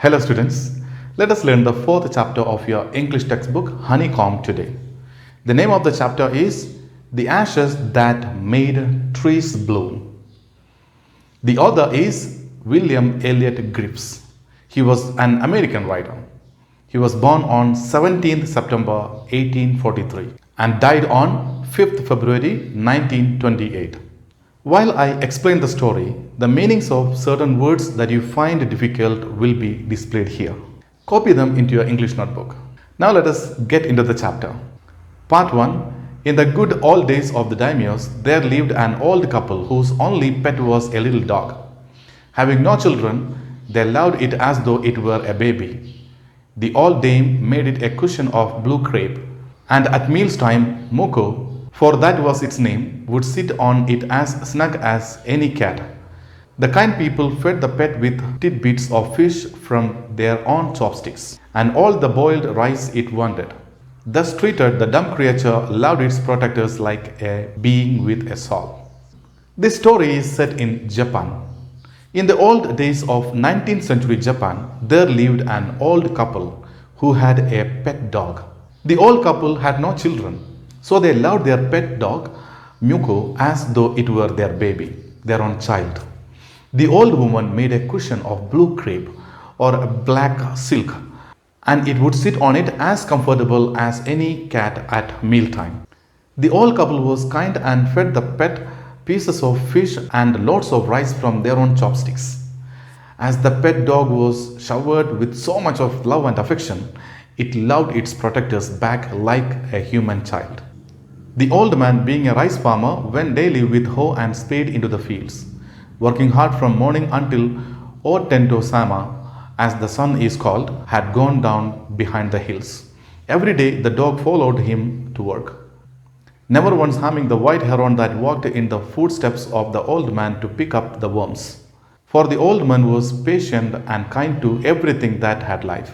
Hello, students. Let us learn the fourth chapter of your English textbook, Honeycomb, today. The name of the chapter is The Ashes That Made Trees Bloom. The author is William Elliot Griffiths. He was an American writer. He was born on 17th September 1843 and died on 5th February 1928. While I explain the story, the meanings of certain words that you find difficult will be displayed here. Copy them into your English notebook. Now let us get into the chapter. Part 1. In the good old days of the daimyos, there lived an old couple whose only pet was a little dog. Having no children, they loved it as though it were a baby. The old dame made it a cushion of blue crepe, and at meals time, Moko, for that was its name, would sit on it as snug as any cat. The kind people fed the pet with tidbits of fish from their own chopsticks, and all the boiled rice it wanted. Thus treated, the dumb creature loved its protectors like a being with a soul. This story is set in Japan. In the old days of 19th century Japan, there lived an old couple who had a pet dog. The old couple had no children, so they loved their pet dog, Muko, as though it were their baby, their own child. The old woman made a cushion of blue crepe or black silk, and it would sit on it as comfortable as any cat at mealtime. The old couple was kind and fed the pet pieces of fish and loads of rice from their own chopsticks. As the pet dog was showered with so much of love and affection, it loved its protectors back like a human child. The old man, being a rice farmer, went daily with hoe and spade into the fields, working hard from morning until Otento Sama, as the sun is called, had gone down behind the hills. Every day the dog followed him to work, never once harming the white heron that walked in the footsteps of the old man to pick up the worms. For the old man was patient and kind to everything that had life,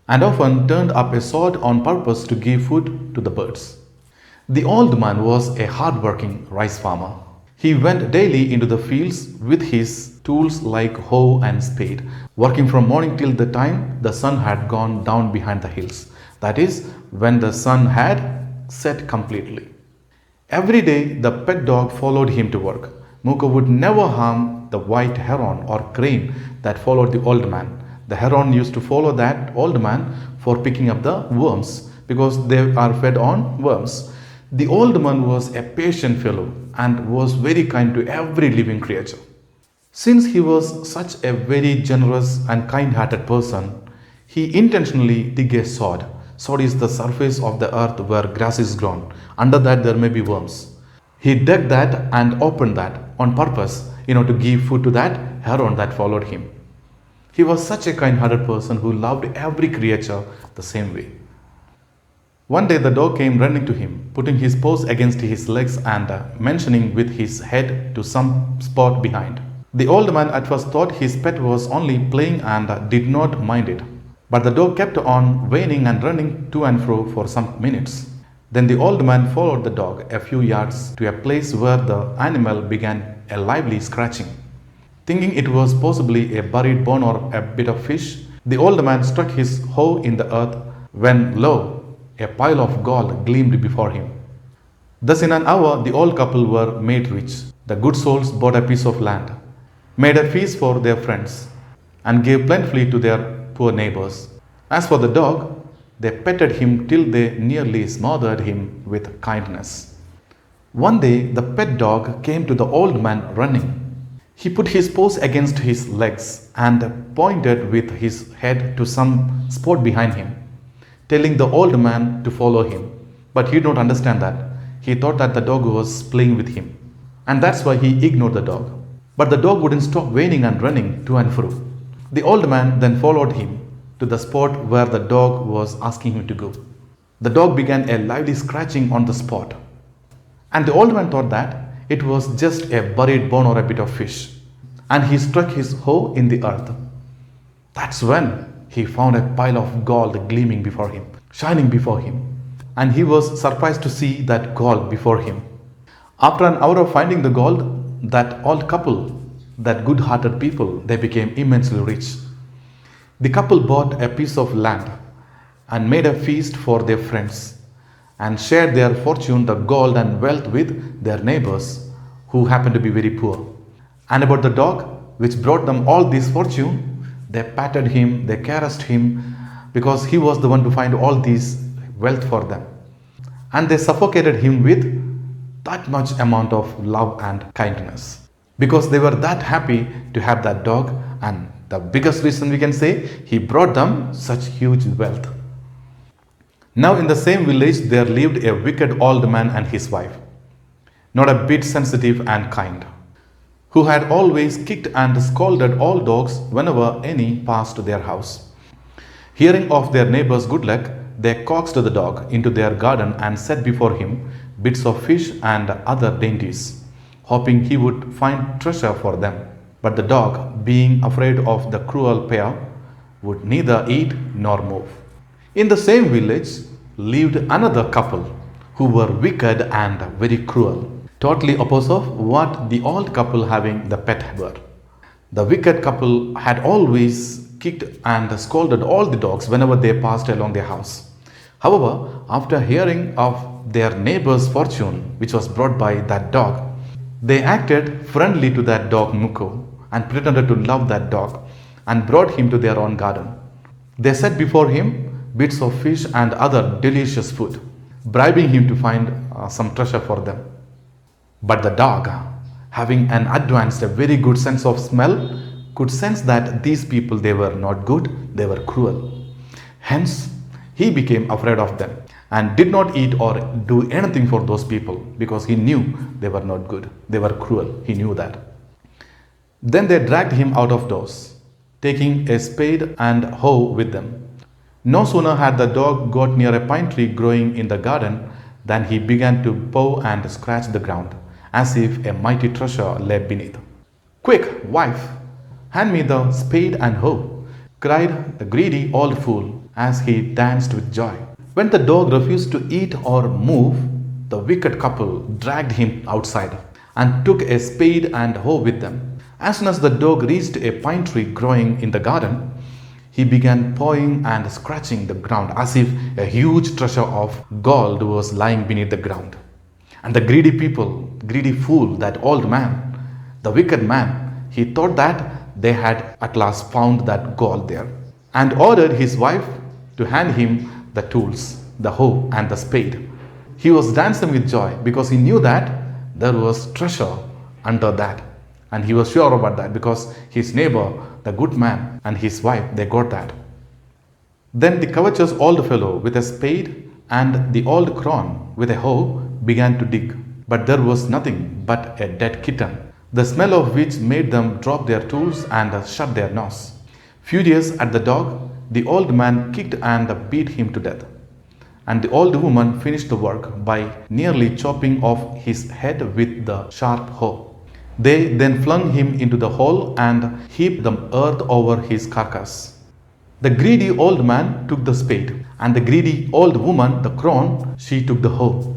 and often turned up a sword on purpose to give food to the birds. The old man was a hard-working rice farmer. He went daily into the fields with his tools like hoe and spade, working from morning till the time the sun had gone down behind the hills. That is, when the sun had set completely. Every day the pet dog followed him to work. Muko would never harm the white heron or crane that followed the old man. The heron used to follow that old man for picking up the worms because they are fed on worms. The old man was a patient fellow and was very kind to every living creature. Since he was such a very generous and kind-hearted person, he intentionally dug a sod. Sod is the surface of the earth where grass is grown. Under that there may be worms. He dug that and opened that on purpose, to give food to that heron that followed him. He was such a kind-hearted person who loved every creature the same way. One day the dog came running to him, putting his paws against his legs and mentioning with his head to some spot behind. The old man at first thought his pet was only playing and did not mind it. But the dog kept on whining and running to and fro for some minutes. Then the old man followed the dog a few yards to a place where the animal began a lively scratching. Thinking it was possibly a buried bone or a bit of fish, the old man struck his hoe in the earth when, lo, a pile of gold gleamed before him. Thus in an hour the old couple were made rich. The good souls bought a piece of land, made a feast for their friends, and gave plentifully to their poor neighbors. As for the dog, they petted him till they nearly smothered him with kindness. One day the pet dog came to the old man running. He put his paws against his legs and pointed with his head to some spot behind him, telling the old man to follow him. But he did not understand that. He thought that the dog was playing with him, and that's why he ignored the dog. But the dog wouldn't stop whining and running to and fro. The old man then followed him to the spot where the dog was asking him to go. The dog began a lively scratching on the spot, and the old man thought that it was just a buried bone or a bit of fish, and he struck his hoe in the earth. That's when he found a pile of gold gleaming before him, shining before him, and he was surprised to see that gold before him. After an hour of finding the gold, that old couple, that good-hearted people, they became immensely rich. The couple bought a piece of land and made a feast for their friends and shared their fortune, the gold and wealth, with their neighbors who happened to be very poor. And about the dog, which brought them all this fortune, they patted him, they caressed him, because he was the one to find all this wealth for them. And they suffocated him with that much amount of love and kindness, because they were that happy to have that dog. And the biggest reason we can say, he brought them such huge wealth. Now in the same village there lived a wicked old man and his wife, not a bit sensitive and kind, who had always kicked and scolded all dogs whenever any passed their house. Hearing of their neighbor's good luck, they coaxed the dog into their garden and set before him bits of fish and other dainties, hoping he would find treasure for them. But the dog, being afraid of the cruel pair, would neither eat nor move. In the same village lived another couple who were wicked and very cruel, totally opposite of what the old couple having the pet were. The wicked couple had always kicked and scolded all the dogs whenever they passed along their house. However, after hearing of their neighbor's fortune, which was brought by that dog, they acted friendly to that dog Muko and pretended to love that dog and brought him to their own garden. They set before him bits of fish and other delicious food, bribing him to find some treasure for them. But the dog, having an advanced, a very good sense of smell, could sense that these people, they were not good, they were cruel. Hence, he became afraid of them and did not eat or do anything for those people, because he knew they were not good, they were cruel. He knew that. Then they dragged him out of doors, taking a spade and hoe with them. No sooner had the dog got near a pine tree growing in the garden than he began to paw and scratch the ground, as if a mighty treasure lay beneath. "Quick, wife, hand me the spade and hoe," cried the greedy old fool as he danced with joy. When the dog refused to eat or move, the wicked couple dragged him outside and took a spade and hoe with them. As soon as the dog reached a pine tree growing in the garden, he began pawing and scratching the ground as if a huge treasure of gold was lying beneath the ground. And the greedy people, greedy fool, that old man, the wicked man, he thought that they had at last found that gold there, and ordered his wife to hand him the tools, the hoe and the spade. He was dancing with joy because he knew that there was treasure under that. And he was sure about that because his neighbor, the good man, and his wife, they got that. Then the covetous old fellow with a spade and the old crone with a hoe began to dig. But there was nothing but a dead kitten, the smell of which made them drop their tools and shut their nose. Furious at the dog, the old man kicked and beat him to death. And the old woman finished the work by nearly chopping off his head with the sharp hoe. They then flung him into the hole and heaped the earth over his carcass. The greedy old man took the spade, and the greedy old woman the crone, she took the hoe.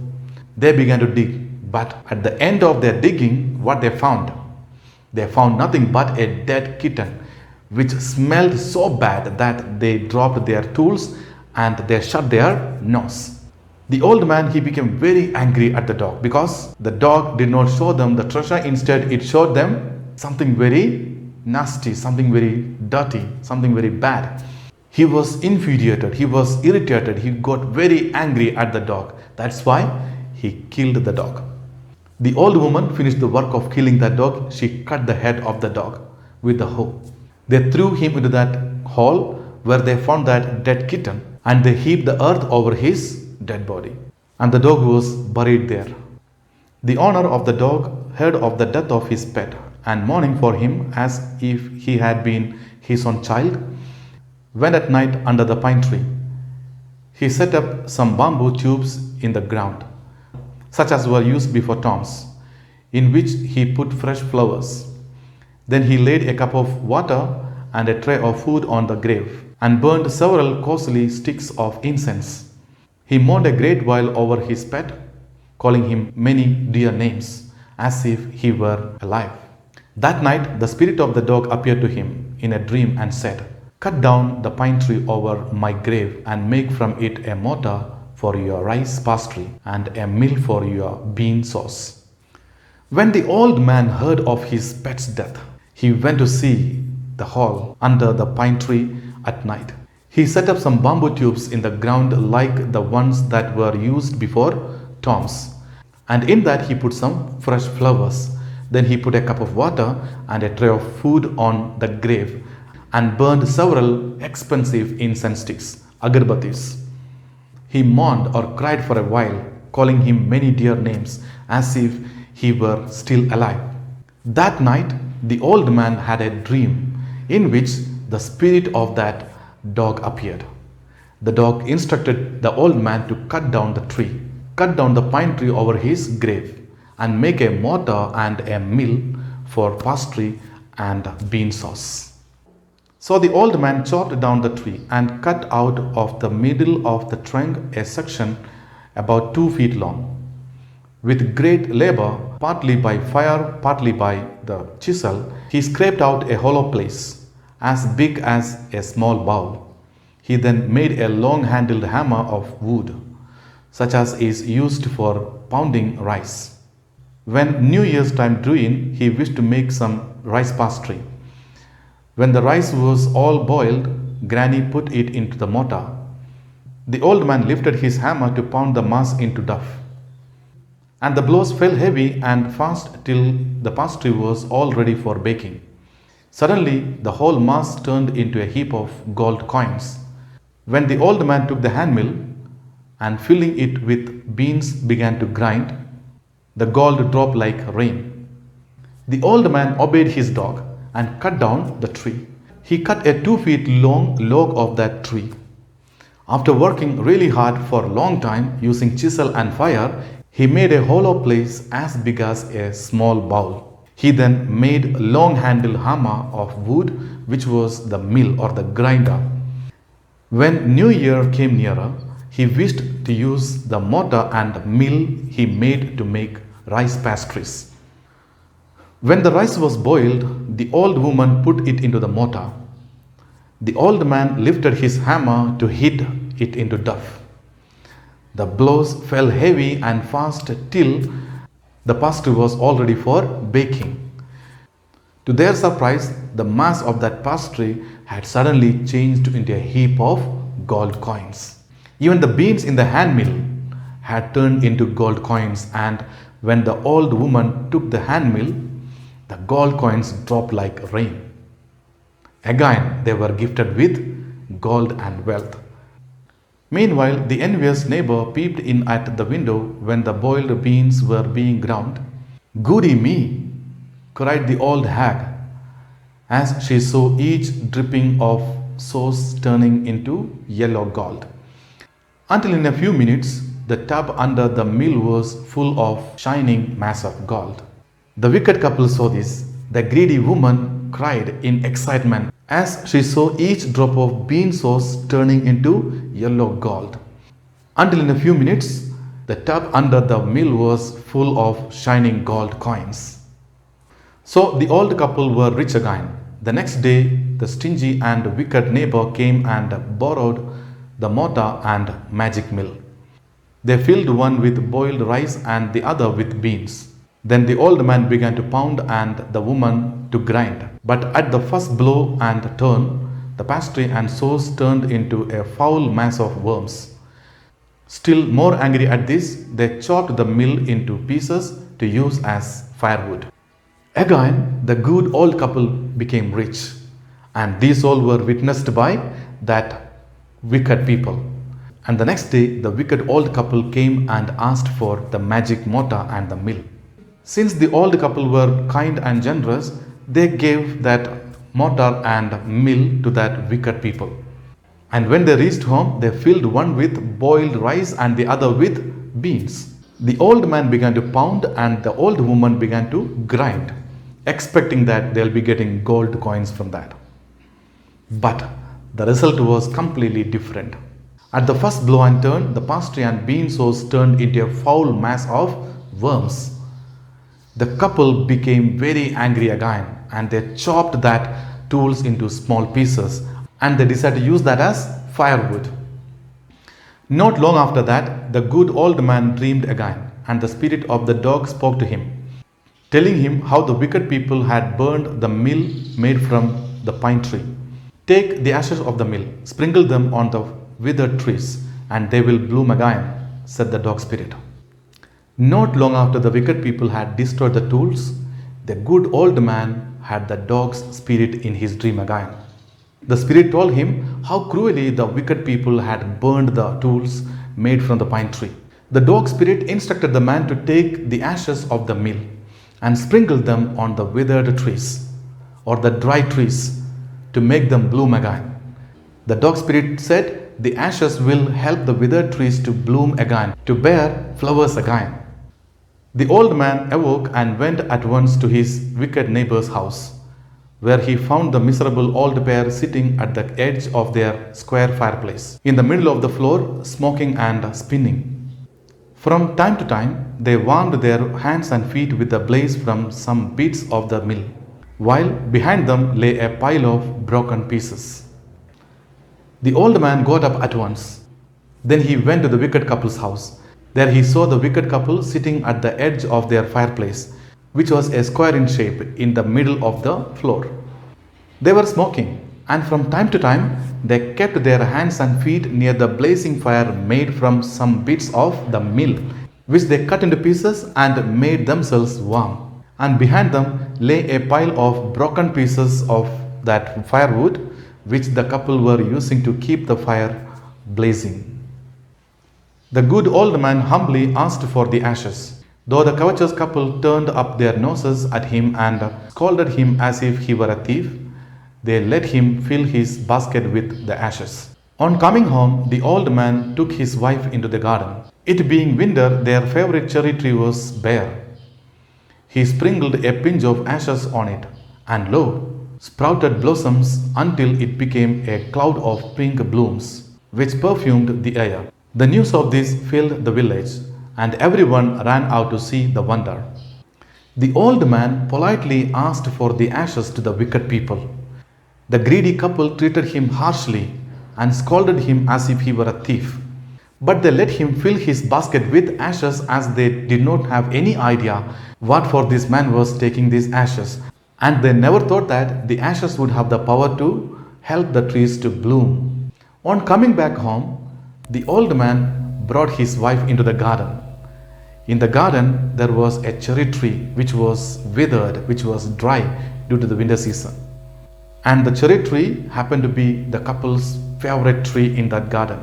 They began to dig, but at the end of their digging, what they found? They found nothing but a dead kitten, which smelled so bad that they dropped their tools and they shut their nose. The old man, he became very angry at the dog because the dog did not show them the treasure. Instead, it showed them something very nasty, something very dirty, something very bad. He was infuriated, he was irritated, he got very angry at the dog. That's why he killed the dog. The old woman finished the work of killing that dog. She cut the head of the dog with the hoe. They threw him into that hole where they found that dead kitten, and they heaped the earth over his dead body, and the dog was buried there. The owner of the dog heard of the death of his pet, and mourning for him as if he had been his own child, went at night under the pine tree. He set up some bamboo tubes in the ground, such as were used before tombs, in which he put fresh flowers. Then he laid a cup of water and a tray of food on the grave, and burned several costly sticks of incense. He mourned a great while over his pet, calling him many dear names, as if he were alive. That night, the spirit of the dog appeared to him in a dream and said, Cut down the pine tree over my grave and make from it a mortar for your rice pastry and a mill for your bean sauce. When the old man heard of his pet's death, he went to see the hole under the pine tree at night. He set up some bamboo tubes in the ground like the ones that were used before tombs, and in that he put some fresh flowers. Then he put a cup of water and a tray of food on the grave and burned several expensive incense sticks, agarbatis. He mourned or cried for a while, calling him many dear names as if he were still alive. That night, the old man had a dream in which the spirit of that dog appeared. The dog instructed the old man to cut down the tree, cut down the pine tree over his grave, and make a mortar and a mill for pastry and bean sauce. So the old man chopped down the tree and cut out of the middle of the trunk a section about 2 feet long. With great labor, partly by fire, partly by the chisel, he scraped out a hollow place as big as a small bowl. He then made a long-handled hammer of wood, such as is used for pounding rice. When New Year's time drew in, he wished to make some rice pastry. When the rice was all boiled, Granny put it into the mortar. The old man lifted his hammer to pound the mass into dough. And the blows fell heavy and fast till the pastry was all ready for baking. Suddenly, the whole mass turned into a heap of gold coins. When the old man took the handmill and filling it with beans began to grind, the gold dropped like rain. The old man obeyed his dog and cut down the tree. He cut a 2 feet long log of that tree. After working really hard for a long time using chisel and fire, he made a hollow place as big as a small bowl. He then made a long-handled hammer of wood, which was the mill or the grinder. When New Year came nearer, he wished to use the mortar and mill he made to make rice pastries. When the rice was boiled, the old woman put it into the mortar. The old man lifted his hammer to hit it into dough. The blows fell heavy and fast till the pastry was all ready for baking. To their surprise, the mass of that pastry had suddenly changed into a heap of gold coins. Even the beans in the handmill had turned into gold coins, and when the old woman took the handmill, the gold coins dropped like rain. Again, they were gifted with gold and wealth. Meanwhile, the envious neighbor peeped in at the window when the boiled beans were being ground. "Goody me!" cried the old hag as she saw each dripping of sauce turning into yellow gold. Until in a few minutes, the tub under the mill was full of shining mass of gold. The wicked couple saw this. The greedy woman cried in excitement as she saw each drop of bean sauce turning into yellow gold. Until in a few minutes, the tub under the mill was full of shining gold coins. So the old couple were rich again. The next day, the stingy and wicked neighbor came and borrowed the mortar and magic mill. They filled one with boiled rice and the other with beans. Then the old man began to pound and the woman to grind. But at the first blow and turn, the pastry and sauce turned into a foul mass of worms. Still more angry at this, they chopped the mill into pieces to use as firewood. Again, the good old couple became rich, and these all were witnessed by that wicked people. And the next day, the wicked old couple came and asked for the magic mortar and the mill. Since the old couple were kind and generous, they gave that mortar and mill to that wicked people. And when they reached home, they filled one with boiled rice and the other with beans. The old man began to pound and the old woman began to grind, expecting that they'll be getting gold coins from that. But the result was completely different. At the first blow and turn, the pastry and bean sauce turned into a foul mass of worms. The couple became very angry again, and they chopped that tools into small pieces and they decided to use that as firewood. Not long after that, the good old man dreamed again, and the spirit of the dog spoke to him, telling him how the wicked people had burned the mill made from the pine tree. Take the ashes of the mill, sprinkle them on the withered trees, and they will bloom again, said the dog spirit. Not long after the wicked people had destroyed the tools, the good old man had the dog's spirit in his dream again. The spirit told him how cruelly the wicked people had burned the tools made from the pine tree. The dog spirit instructed the man to take the ashes of the mill and sprinkle them on the withered trees or the dry trees to make them bloom again. The dog spirit said the ashes will help the withered trees to bloom again, to bear flowers again. The old man awoke and went at once to his wicked neighbor's house, where he found the miserable old pair sitting at the edge of their square fireplace, in the middle of the floor, smoking and spinning. From time to time, they warmed their hands and feet with the blaze from some bits of the mill, while behind them lay a pile of broken pieces. The old man got up at once. Then he went to the wicked couple's house. There he saw the wicked couple sitting at the edge of their fireplace, which was a square in shape in the middle of the floor. They were smoking, and from time to time they kept their hands and feet near the blazing fire made from some bits of the mill, which they cut into pieces and made themselves warm. And behind them lay a pile of broken pieces of that firewood, which the couple were using to keep the fire blazing. The good old man humbly asked for the ashes. Though the covetous couple turned up their noses at him and scolded him as if he were a thief, they let him fill his basket with the ashes. On coming home, the old man took his wife into the garden. It being winter, their favorite cherry tree was bare. He sprinkled a pinch of ashes on it, and lo, sprouted blossoms until it became a cloud of pink blooms, which perfumed the air. The news of this filled the village, and everyone ran out to see the wonder. The old man politely asked for the ashes to the wicked people. The greedy couple treated him harshly and scolded him as if he were a thief. But they let him fill his basket with ashes, as they did not have any idea what for this man was taking these ashes, and they never thought that the ashes would have the power to help the trees to bloom. On coming back home, the old man brought his wife into the garden. In the garden, there was a cherry tree which was withered, which was dry due to the winter season. And the cherry tree happened to be the couple's favorite tree in that garden.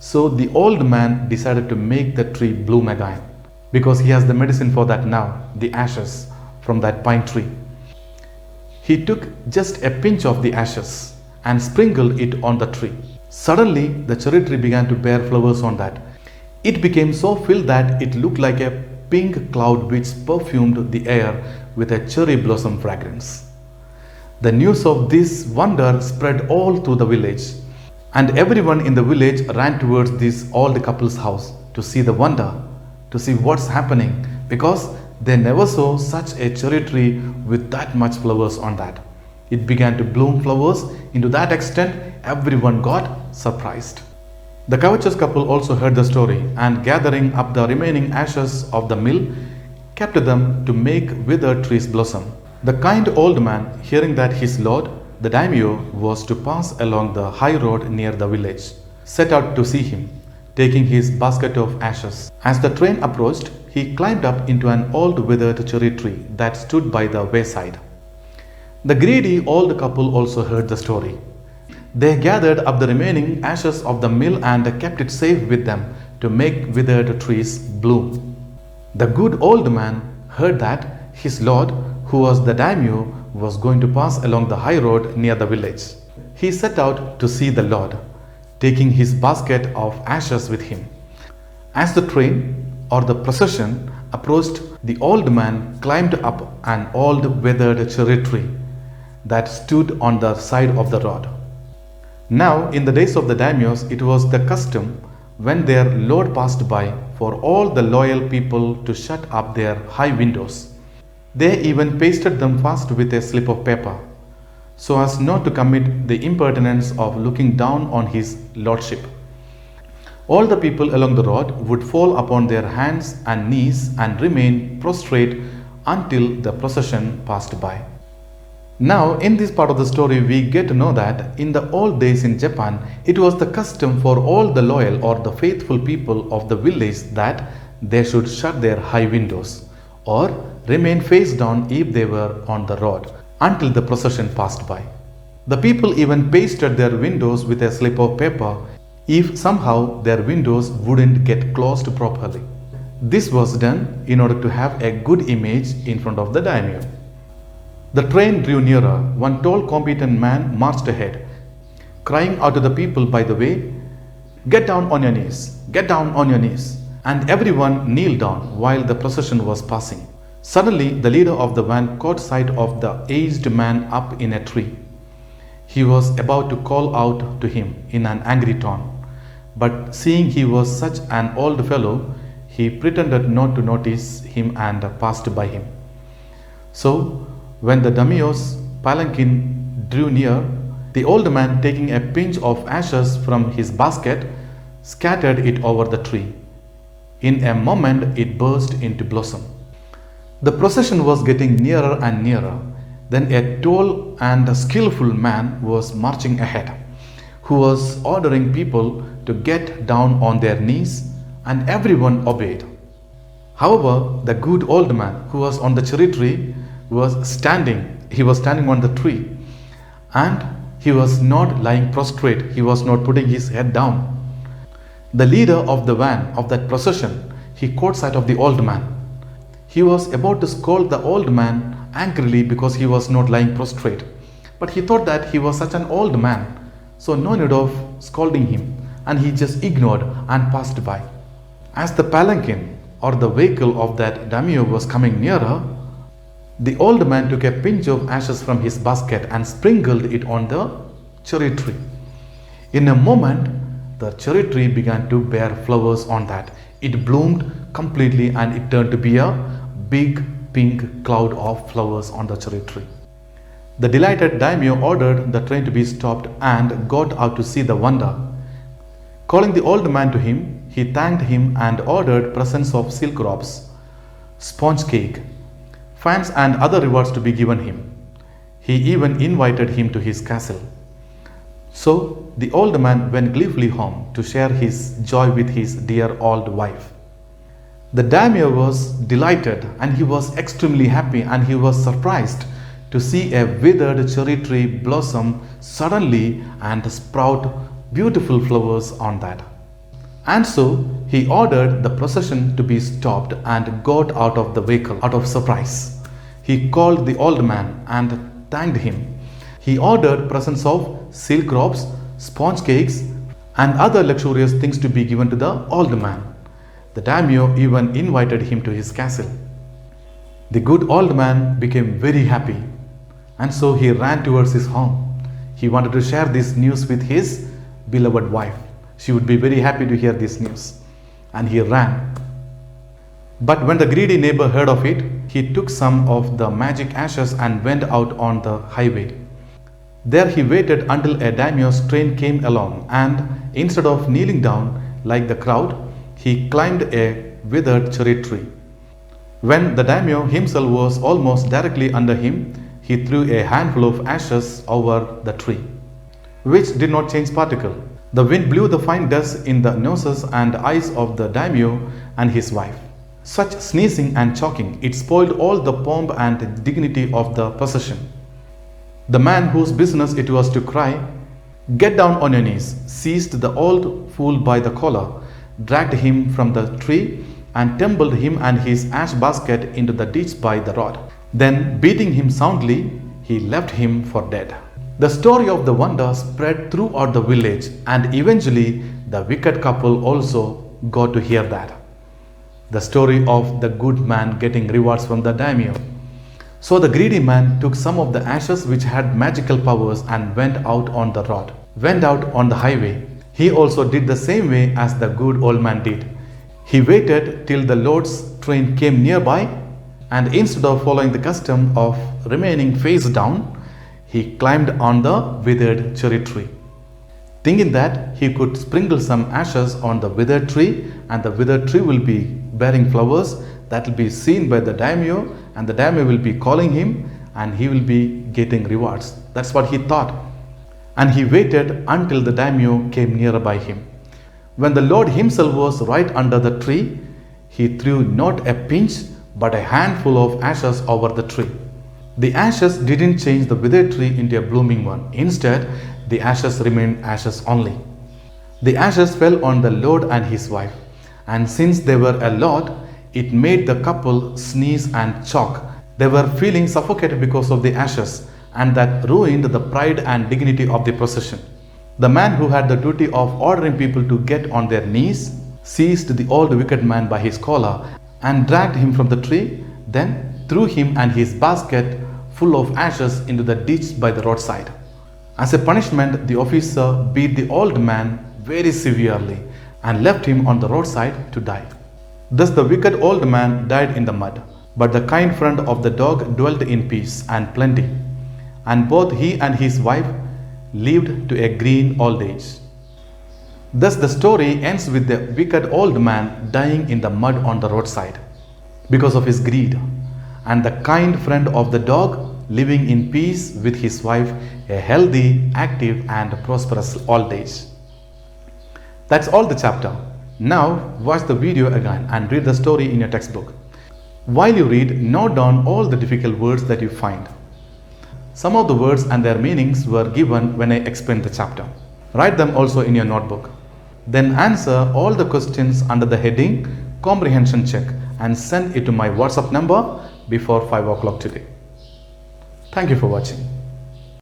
So the old man decided to make the tree bloom again, because he has the medicine for that now, the ashes from that pine tree. He took just a pinch of the ashes and sprinkled it on the tree. Suddenly, the cherry tree began to bear flowers on that. It became so filled that it looked like a pink cloud which perfumed the air with a cherry blossom fragrance. The news of this wonder spread all through the village, and everyone in the village ran towards this old couple's house to see the wonder, to see what's happening, because they never saw such a cherry tree with that much flowers on that. It began to bloom flowers into that extent everyone got surprised. The covetous couple also heard the story, and gathering up the remaining ashes of the mill, kept them to make withered trees blossom. The kind old man, hearing that his lord, the daimyo, was to pass along the high road near the village, set out to see him, taking his basket of ashes. As the train approached, he climbed up into an old withered cherry tree that stood by the wayside. The greedy old couple also heard the story. They gathered up the remaining ashes of the mill and kept it safe with them to make withered trees bloom. The good old man heard that his lord, who was the daimyo, was going to pass along the high road near the village. He set out to see the lord, taking his basket of ashes with him. As the train or the procession approached, the old man climbed up an old withered cherry tree that stood on the side of the road. Now, in the days of the daimyos, it was the custom, when their lord passed by, for all the loyal people to shut up their high windows. They even pasted them fast with a slip of paper, so as not to commit the impertinence of looking down on his lordship. All the people along the road would fall upon their hands and knees and remain prostrate until the procession passed by. Now, in this part of the story, we get to know that in the old days in Japan, it was the custom for all the loyal or the faithful people of the village that they should shut their high windows or remain face down if they were on the road until the procession passed by. The people even pasted their windows with a slip of paper if somehow their windows wouldn't get closed properly. This was done in order to have a good image in front of the daimyo. The train drew nearer. One tall, competent man marched ahead, crying out to the people by the way, "Get down on your knees, get down on your knees." And everyone kneeled down while the procession was passing. Suddenly, the leader of the van caught sight of the aged man up in a tree. He was about to call out to him in an angry tone, but seeing he was such an old fellow, he pretended not to notice him and passed by him. So, when the daimyo's palanquin drew near, the old man, taking a pinch of ashes from his basket, scattered it over the tree. In a moment, it burst into blossom. The procession was getting nearer and nearer. Then a tall and skillful man was marching ahead, who was ordering people to get down on their knees, and everyone obeyed. However, the good old man who was on the cherry tree was standing. He was standing on the tree, and he was not lying prostrate. He was not putting his head down. The leader of the van of that procession, he caught sight of the old man. He was about to scold the old man angrily because he was not lying prostrate. But he thought that he was such an old man, so no need of scolding him, and he just ignored and passed by. As the palanquin or the vehicle of that daimyo was coming nearer, the old man took a pinch of ashes from his basket and sprinkled it on the cherry tree. In a moment, the cherry tree began to bear flowers on that. It bloomed completely and it turned to be a big pink cloud of flowers on the cherry tree. The delighted daimyo ordered the train to be stopped and got out to see the wonder. Calling the old man to him, he thanked him and ordered presents of silk robes, sponge cake, fans and other rewards to be given him. He even invited him to his castle. So the old man went gleefully home to share his joy with his dear old wife. The daimyo was delighted and he was extremely happy, and he was surprised to see a withered cherry tree blossom suddenly and sprout beautiful flowers on that. And so he ordered the procession to be stopped and got out of the vehicle out of surprise. He called the old man and thanked him. He ordered presents of silk robes, sponge cakes, and other luxurious things to be given to the old man. The daimyo even invited him to his castle. The good old man became very happy, and so he ran towards his home. He wanted to share this news with his beloved wife. She would be very happy to hear this news, and he ran. But when the greedy neighbor heard of it, he took some of the magic ashes and went out on the highway. There he waited until a daimyo's train came along, and instead of kneeling down like the crowd, he climbed a withered cherry tree. When the daimyo himself was almost directly under him, he threw a handful of ashes over the tree, which did not change particle. The wind blew the fine dust in the noses and eyes of the daimyo and his wife. Such sneezing and choking, it spoiled all the pomp and dignity of the procession. The man whose business it was to cry, "Get down on your knees," seized the old fool by the collar, dragged him from the tree, and tumbled him and his ash basket into the ditch by the road. Then, beating him soundly, he left him for dead. The story of the wonder spread throughout the village, and eventually the wicked couple also got to hear that. The story of the good man getting rewards from the daimyo. So the greedy man took some of the ashes which had magical powers and went out on the road, went out on the highway. He also did the same way as the good old man did. He waited till the Lord's train came nearby, and instead of following the custom of remaining face down, he climbed on the withered cherry tree, thinking that he could sprinkle some ashes on the withered tree and the withered tree will be bearing flowers that will be seen by the daimyo, and the daimyo will be calling him and he will be getting rewards. That's what he thought. And he waited until the daimyo came near by him. When the Lord himself was right under the tree, he threw not a pinch but a handful of ashes over the tree. The ashes didn't change the withered tree into a blooming one. Instead, the ashes remained ashes only. The ashes fell on the Lord and his wife, and since they were a lot, it made the couple sneeze and choke. They were feeling suffocated because of the ashes, and that ruined the pride and dignity of the procession. The man who had the duty of ordering people to get on their knees seized the old wicked man by his collar and dragged him from the tree, then threw him and his basket full of ashes into the ditch by the roadside. As a punishment, the officer beat the old man very severely and left him on the roadside to die. Thus the wicked old man died in the mud, but the kind friend of the dog dwelt in peace and plenty, and both he and his wife lived to a green old age. Thus the story ends with the wicked old man dying in the mud on the roadside because of his greed, and the kind friend of the dog living in peace with his wife, a healthy, active and prosperous old age. That's all the chapter. Now watch the video again and read the story in your textbook. While you read, note down all the difficult words that you find. Some of the words and their meanings were given when I explained the chapter. Write them also in your notebook. Then answer all the questions under the heading Comprehension Check and send it to my WhatsApp number before 5 o'clock today. Thank you for watching.